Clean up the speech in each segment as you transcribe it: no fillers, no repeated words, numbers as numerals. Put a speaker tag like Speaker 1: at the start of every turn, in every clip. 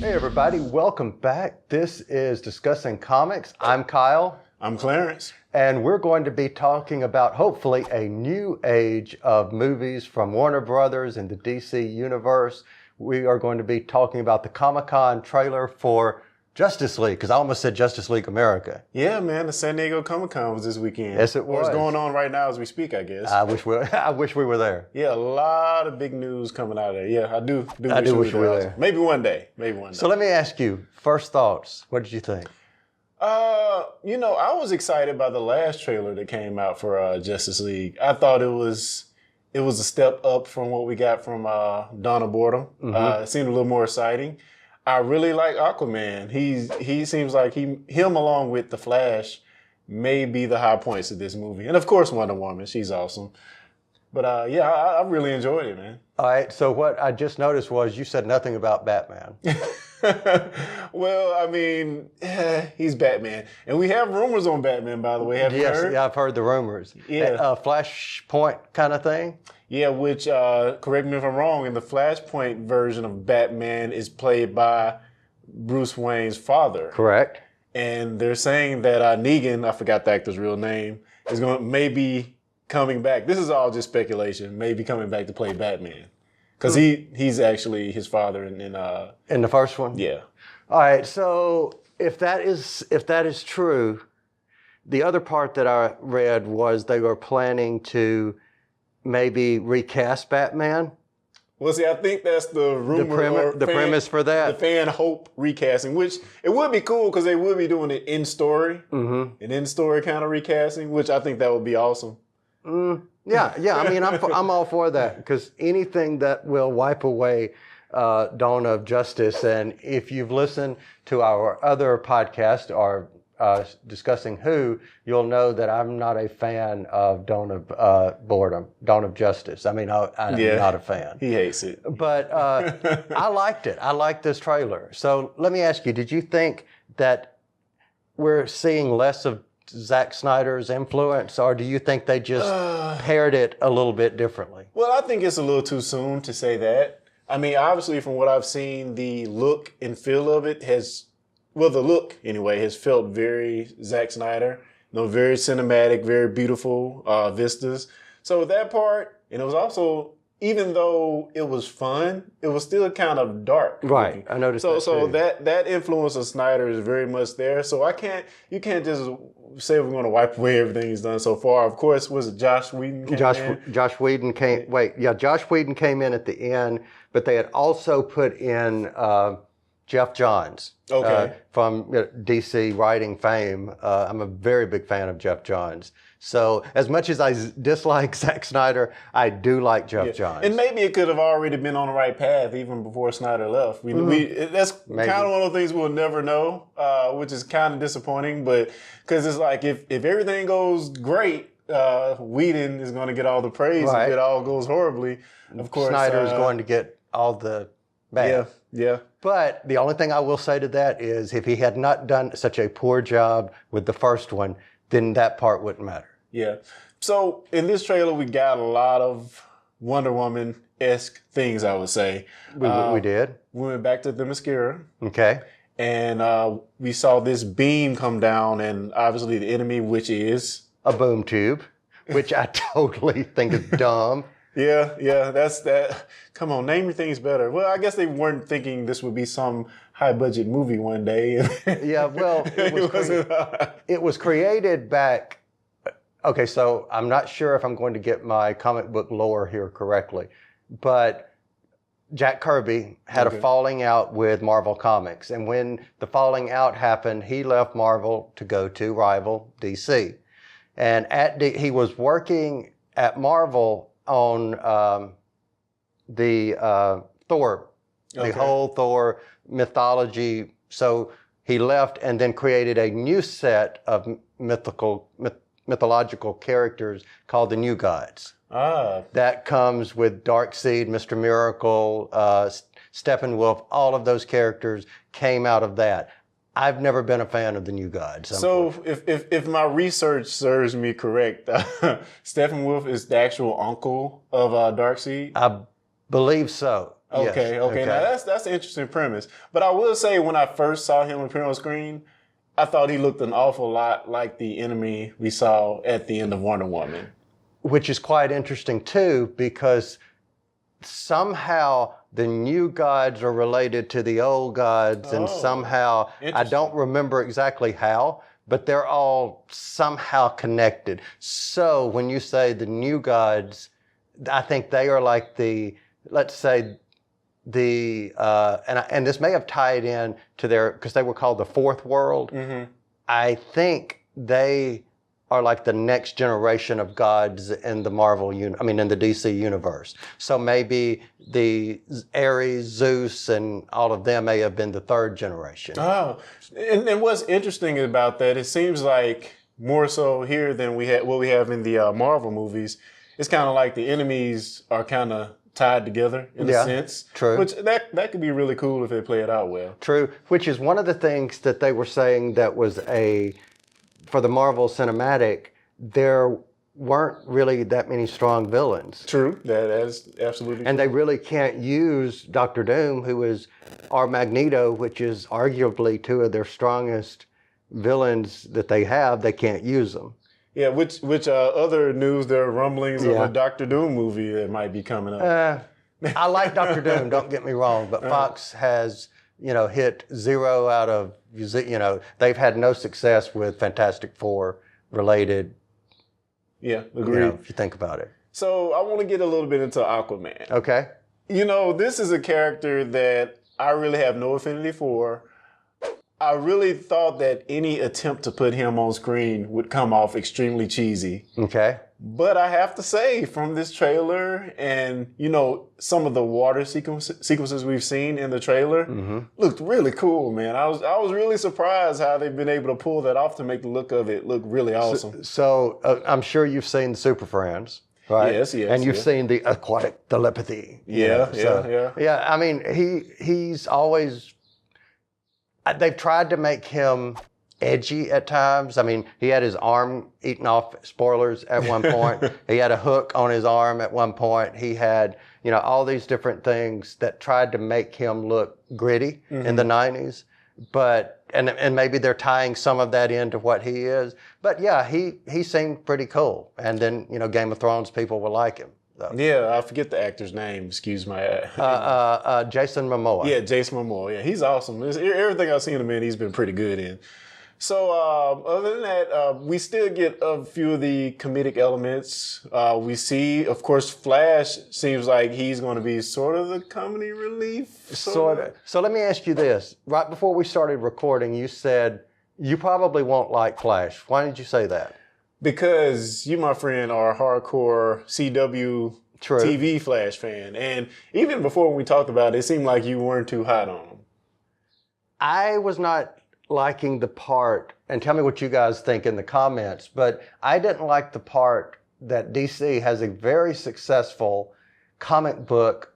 Speaker 1: Hey everybody, welcome back. This is Discussing Comics. I'm Kyle.
Speaker 2: I'm Clarence.
Speaker 1: And we're going to be talking about, hopefully, a new age of movies from Warner Brothers and the DC Universe. We are going to be talking about the Comic-Con trailer for Justice League, because I almost said Justice League America.
Speaker 2: Yeah, man, the San Diego Comic-Con was this weekend.
Speaker 1: Yes, it was.
Speaker 2: Or it's going on right now as we speak, I guess.
Speaker 1: I wish we were there.
Speaker 2: Yeah, a lot of big news coming out of there. Yeah, I do
Speaker 1: wish we were there.
Speaker 2: Maybe one day.
Speaker 1: So let me ask you, first thoughts, what did you think?
Speaker 2: I was excited by the last trailer that came out for Justice League. I thought it was a step up from what we got from Dawn of Boredom. It seemed a little more exciting. I really like Aquaman. He seems like him along with the Flash may be the high points of this movie. And of course Wonder Woman, she's awesome. But I really enjoyed it, man.
Speaker 1: All right, so what I just noticed was you said nothing about Batman.
Speaker 2: Well, I mean, he's Batman. And we have rumors on Batman, by the way. Have you heard?
Speaker 1: Yeah, I've heard the rumors.
Speaker 2: Yeah.
Speaker 1: Flashpoint kind of thing?
Speaker 2: Yeah, which, correct me if I'm wrong, in the Flashpoint version of Batman is played by Bruce Wayne's father.
Speaker 1: Correct.
Speaker 2: And they're saying that Negan, I forgot the actor's real name, is maybe coming back. This is all just speculation. Maybe coming back to play Batman. Because he's actually his father in
Speaker 1: the first one?
Speaker 2: Yeah.
Speaker 1: All right, so if that is true, the other part that I read was they were planning to maybe recast Batman.
Speaker 2: Well, see, I think that's the rumor.
Speaker 1: The premise for that.
Speaker 2: The fan hope recasting, which it would be cool because they would be doing it in story. An in-story kind of recasting, which I think that would be awesome.
Speaker 1: Yeah. I mean, I'm all for that because anything that will wipe away Dawn of Justice. And if you've listened to our other podcast or discussing Who, you'll know that I'm not a fan of Dawn of Justice. I mean, I'm not a fan.
Speaker 2: He hates it.
Speaker 1: But I liked it. I liked this trailer. So let me ask you, did you think that we're seeing less of Zack Snyder's influence, or do you think they just paired it a little bit differently?
Speaker 2: Well, I think it's a little too soon to say that. I mean, obviously, from what I've seen, the look and feel of it has felt very Zack Snyder. Very cinematic, very beautiful vistas. So with that part, and it was also, even though it was fun, it was still kind of dark.
Speaker 1: Right, looking. I noticed that
Speaker 2: So
Speaker 1: too.
Speaker 2: that influence of Snyder is very much there. So you can't just say we're going to wipe away everything he's done so far. Of course, was it Josh Whedon came in?
Speaker 1: Josh Whedon Josh Whedon came in at the end, but they had also put in Jeff Johns from DC writing fame. I'm a very big fan of Jeff Johns. So as much as I dislike Zack Snyder, I do like Jeff Johns.
Speaker 2: And maybe it could have already been on the right path even before Snyder left. That's kind of one of the things we'll never know, which is kind of disappointing. But because it's like if everything goes great, Whedon is going to get all the praise. Right. If it all goes horribly, of course,
Speaker 1: Snyder is going to get all the bad.
Speaker 2: Yeah.
Speaker 1: But the only thing I will say to that is if he had not done such a poor job with the first one, then that part wouldn't matter.
Speaker 2: Yeah. So in this trailer, we got a lot of Wonder Woman-esque things, I would say.
Speaker 1: We did.
Speaker 2: We went back to the mascara.
Speaker 1: Okay.
Speaker 2: And we saw this beam come down, and obviously the enemy, which is
Speaker 1: a boom tube, which I totally think is dumb.
Speaker 2: Yeah, that's that. Come on, name your things better. Well, I guess they weren't thinking this would be some high-budget movie one day.
Speaker 1: Yeah, well, it was created back. Okay, so I'm not sure if I'm going to get my comic book lore here correctly, but Jack Kirby had a falling out with Marvel Comics, and when the falling out happened, he left Marvel to go to rival DC, and he was working at Marvel on the Thor, the whole Thor mythology. So he left and then created a new set of mythological characters called the New Gods. That comes with Darkseid, Mr. Miracle, Steppenwolf. All of those characters came out of that. I've never been a fan of the New Gods.
Speaker 2: So if my research serves me correct, Steppenwolf is the actual uncle of Darkseid?
Speaker 1: I believe so.
Speaker 2: Okay. Now that's an interesting premise. But I will say, when I first saw him appear on screen, I thought he looked an awful lot like the enemy we saw at the end of Wonder Woman.
Speaker 1: Which is quite interesting too, because somehow the new gods are related to the old gods, and somehow, I don't remember exactly how, but they're all somehow connected. So when you say the new gods, I think they are like let's say, and this may have tied in to because they were called the Fourth World. Mm-hmm. I think they are like the next generation of gods in the in the DC universe. So maybe the Ares, Zeus, and all of them may have been the third generation.
Speaker 2: Oh, and what's interesting about that, it seems like more so here than what we have in the Marvel movies. It's kind of like the enemies are kind of tied together in a sense.
Speaker 1: True.
Speaker 2: Which that could be really cool if they play it out well.
Speaker 1: True. Which is one of the things that they were saying that was for the Marvel Cinematic, there weren't really that many strong villains.
Speaker 2: True. That is absolutely
Speaker 1: And
Speaker 2: true.
Speaker 1: they really can't use Dr. Doom, who is our Magneto, which is arguably two of their strongest villains that they have. They can't use them.
Speaker 2: Yeah, which other news, there are rumblings of a Dr. Doom movie that might be coming up.
Speaker 1: I like Dr. Doom, don't get me wrong, but Fox has, hit 0 out of, they've had no success with Fantastic Four related.
Speaker 2: Yeah, agreed.
Speaker 1: If you think about it.
Speaker 2: So I want to get a little bit into Aquaman.
Speaker 1: Okay.
Speaker 2: This is a character that I really have no affinity for. I really thought that any attempt to put him on screen would come off extremely cheesy.
Speaker 1: Okay.
Speaker 2: But I have to say, from this trailer and, some of the water sequences we've seen in the trailer, looked really cool, man. I was really surprised how they've been able to pull that off to make the look of it look really awesome.
Speaker 1: So I'm sure you've seen the Super Friends, right?
Speaker 2: Yes.
Speaker 1: And you've seen the aquatic telepathy.
Speaker 2: Yeah.
Speaker 1: Yeah, I mean, he's always... They've tried to make him edgy at times. I mean, he had his arm eaten off, spoilers, at one point. He had a hook on his arm at one point. He had, all these different things that tried to make him look gritty in the 90s. But, and maybe they're tying some of that into what he is. But yeah, he seemed pretty cool. And then, Game of Thrones people will like him. So.
Speaker 2: Yeah, I forget the actor's name. Excuse my...
Speaker 1: Jason Momoa.
Speaker 2: Yeah, Jason Momoa. Yeah, he's awesome. Everything I've seen him in, he's been pretty good in. So other than that, we still get a few of the comedic elements. We see, of course, Flash seems like he's going to be sort of the comedy relief.
Speaker 1: Sort of. So let me ask you this. Right before we started recording, you said you probably won't like Flash. Why did you say that?
Speaker 2: Because you, my friend, are a hardcore CW TV Flash fan. And even before when we talked about it, it seemed like you weren't too hot on him.
Speaker 1: I was not liking the part, and tell me what you guys think in the comments, but I didn't like the part that DC has a very successful comic book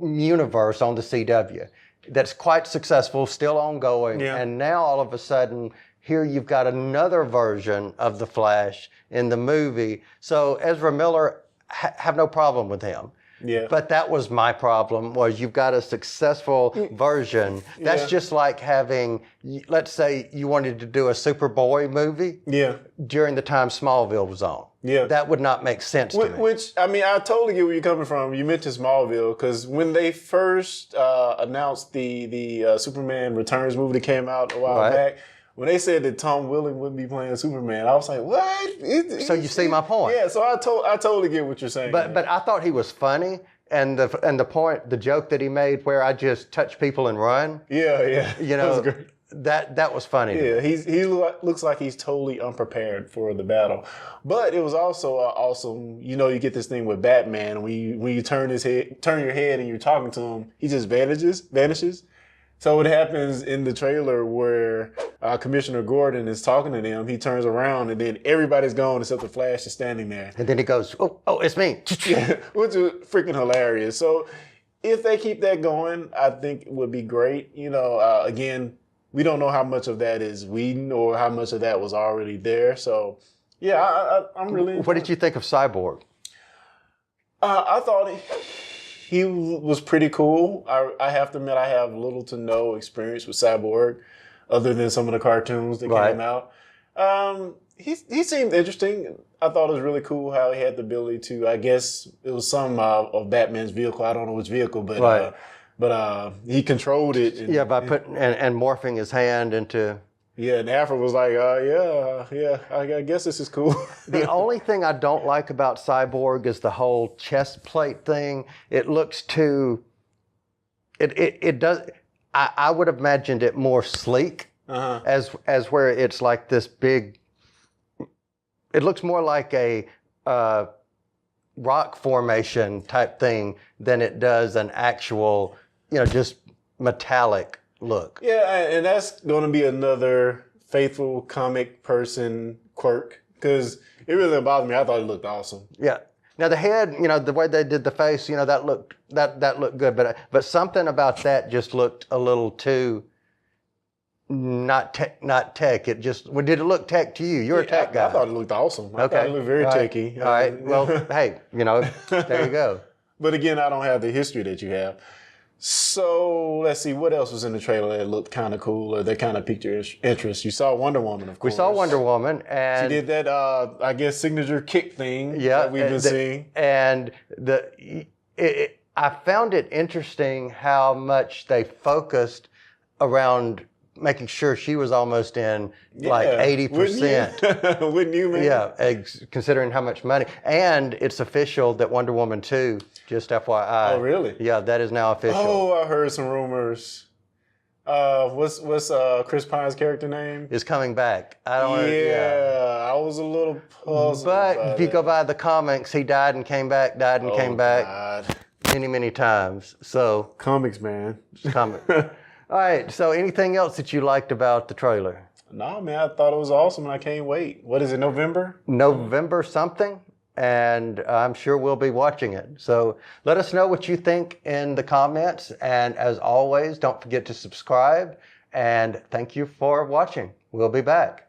Speaker 1: universe on the CW that's quite successful, still ongoing, and now all of a sudden... Here you've got another version of the Flash in the movie. So Ezra Miller, have no problem with him.
Speaker 2: Yeah.
Speaker 1: But that was my problem, was you've got a successful version. That's just like having, let's say you wanted to do a Superboy movie during the time Smallville was on. Yeah. That would not make sense to me.
Speaker 2: Which, I mean, I totally get where you're coming from. You mentioned Smallville, because when they first announced the Superman Returns movie that came out a while back, when they said that Tom Welling wouldn't be playing Superman, I was like, what?
Speaker 1: So you see my point.
Speaker 2: Yeah, so I totally get what you're saying.
Speaker 1: But I thought he was funny, and the joke that he made where I just touch people and run.
Speaker 2: Yeah.
Speaker 1: That was great. That was funny.
Speaker 2: Yeah, he looks like he's totally unprepared for the battle. But it was also awesome. You get this thing with Batman. When you turn your head and you're talking to him, he just vanishes. So what happens in the trailer where Commissioner Gordon is talking to them, he turns around and then everybody's gone except the Flash is standing there.
Speaker 1: And then he goes, oh, it's me.
Speaker 2: Which is freaking hilarious. So if they keep that going, I think it would be great. Again, we don't know how much of that is Whedon or how much of that was already there. So yeah, I'm really...
Speaker 1: What did you think of Cyborg?
Speaker 2: I thought he was pretty cool. I have to admit, I have little to no experience with Cyborg, other than some of the cartoons that came out. He seemed interesting. I thought it was really cool how he had the ability to. I guess it was some of Batman's vehicle. I don't know which vehicle, but he controlled it.
Speaker 1: By putting and morphing his hand into.
Speaker 2: Yeah, and Affleck was like, I guess this is cool.
Speaker 1: The only thing I don't like about Cyborg is the whole chest plate thing. It looks too. It does. I would have imagined it more sleek, as where it's like this big. It looks more like a rock formation type thing than it does an actual, just metallic look.
Speaker 2: Yeah, and that's going to be another faithful comic person quirk, because it really didn't bother me. I thought it looked awesome. Yeah.
Speaker 1: Now the head, the way they did the face, that looked good, but something about that just looked a little too not tech. It just did it look tech to you? You're a tech guy.
Speaker 2: I thought it looked awesome. I thought it looked very techy.
Speaker 1: All right. Well, hey, there you go.
Speaker 2: But again, I don't have the history that you have. So let's see, what else was in the trailer that looked kind of cool or that kind of piqued your interest? You saw Wonder Woman, of course.
Speaker 1: We saw Wonder Woman, and
Speaker 2: she did that, I guess, signature kick thing that we've been seeing.
Speaker 1: And I found it interesting how much they focused around making sure she was almost in like 80%.
Speaker 2: Wouldn't you, man?
Speaker 1: Yeah, considering how much money. And it's official that Wonder Woman 2, just FYI.
Speaker 2: Oh, really?
Speaker 1: Yeah, that is now official.
Speaker 2: Oh, I heard some rumors. What's Chris Pine's character name?
Speaker 1: Is coming back.
Speaker 2: I was a little puzzled.
Speaker 1: But if you go by the comics, he died and came back, came back
Speaker 2: God.
Speaker 1: many times. So
Speaker 2: comics, man.
Speaker 1: Just comics. All right, so anything else that you liked about the trailer?
Speaker 2: No, man, I thought it was awesome and I can't wait. What is it, November?
Speaker 1: November something, and I'm sure we'll be watching it. So let us know what you think in the comments, and as always, don't forget to subscribe, and thank you for watching. We'll be back.